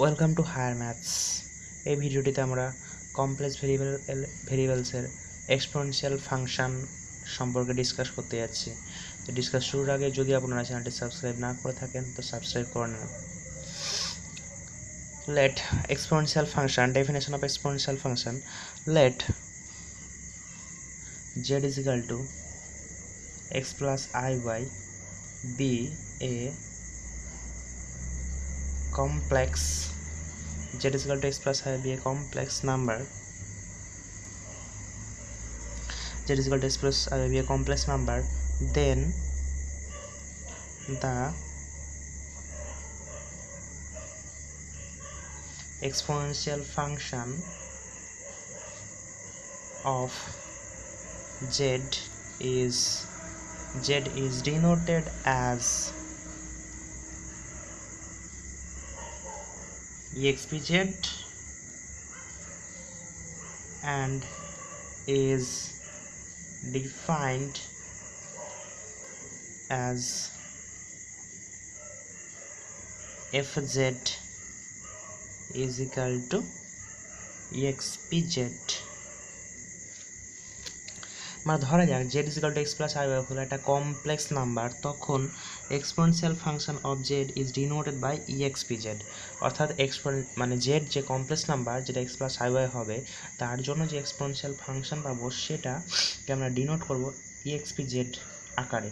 Welcome to higher maths. এই ভিডিওটিতে আমরা কমপ্লেক্স ভেরিয়েবলসের এক্সপোনেনশিয়াল ফাংশন সম্পর্কে ডিসকাস করতে যাচ্ছি। তো ডিসকাস শুরুর আগে যদি আপনারা চ্যানেলটি সাবস্ক্রাইব না করে থাকেন তো সাবস্ক্রাইব করে নেন। Let exponential function, definition of exponential function, let z is equal to x plus iy be a complex z is equal to x plus I be a complex number. Z is equal to x plus I be a complex number. Then the exponential function of z is denoted as expz and is defined as fz is equal to expz. মানে ধরা যাক z is equal to x plus iy হলো একটা complex number, তখন exponential function of z is denoted by expz, অর্থাৎ মানে z যে complex number যেটা x plus iy হবে তার জন্য যে এক্সপোনেনশিয়াল ফাংশন পাবো সেটাকে আমরা ডিনোট করব expz আকারে,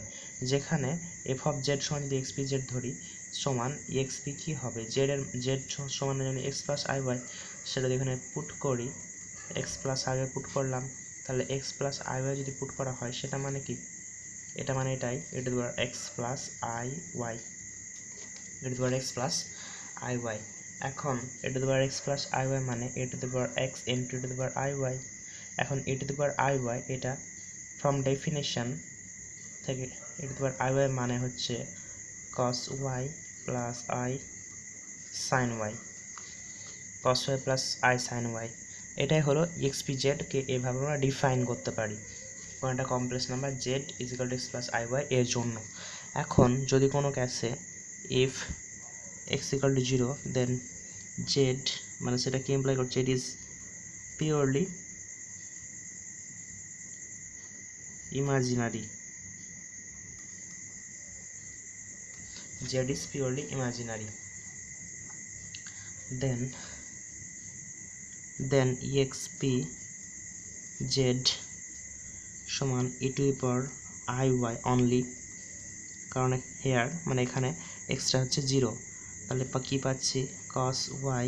যেখানে f of z সমান যদি expz ধরি সমান exp কি হবে z এর z সমান যদি x plus iy সেটা এখানে পুট করি, x plus iy পুট করলাম, তাহলে x plus iy যদি পুট করা হয় সেটা মানে কি, এটা মানে এটাই e to the power x plus iy, e to the power x plus iy। এখন e to the power x plus iy মানে e to the power x into e to the power iy। এখন e to the power iy এটা from definition থেকে e to the power iy মানে হচ্ছে cos y plus i sin y, cos y plus i sin y। এটাই হলো expz কে এভাবে আমরা define করতে পারি কোন একটা complex number z is equal to x plus iy এর জন্য। এখন যদি কোনো কেসে if x equal to 0 then z মানে সেটা কি ইমপ্লাই করছে it is purely imaginary, z is purely imaginary, then exp z সমান e to the power iy only, কারণ হেয়ার মানে এখানে এক্সট্রা হচ্ছে 0, তাহলে কি পাচ্ছি cos y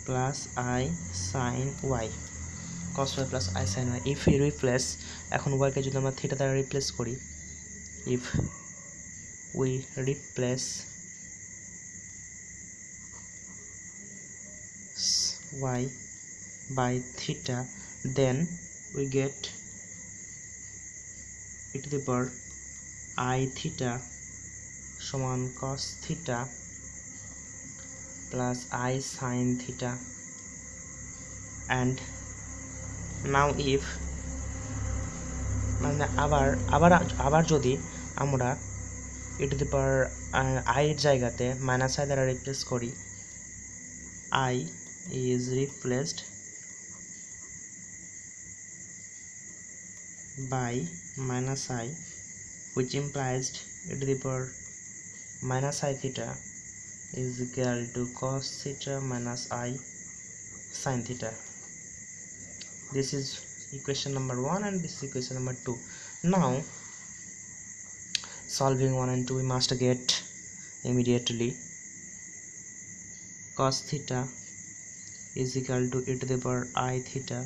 plus i sin y, cos y plus i sin y। If you replace, এখন y কে যদি আমরা থিটা দ্বারা রিপ্লেস করি, if we replace y by theta then we get e to the power I theta সমান cos theta plus I sin theta। and now if মানে আবার যদি আমরা e to the power I এর জায়গাতে minus i দ্বারা replace করি, I is replaced by minus I, which implies e to the power minus I theta is equal to cos theta minus I sin theta. This is equation number 1 and this is equation number 2. Now solving 1 and 2 we must get immediately cos theta is equal to e to the power I theta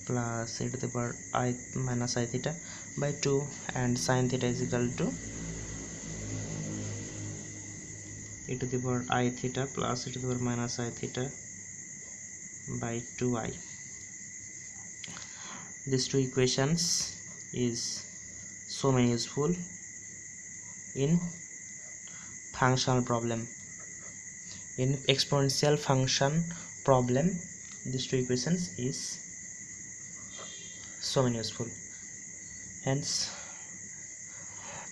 plus e to the power I minus I theta by 2, and sin theta is equal to e to the power I theta plus e to the power minus I theta by 2i. These two equations is so many useful in functional problem, in exponential function problem. These two equations is so many useful, hence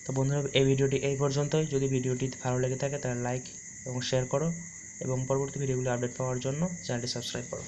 তো বন্ধুরা এই ভিডিওটি এই পর্যন্তই। যদি ভিডিওটি ভালো লেগে থাকে তাহলে লাইক এবং শেয়ার করো এবং পরবর্তী ভিডিওগুলো আপডেট পাওয়ার জন্য চ্যানেলটি সাবস্ক্রাইব করো।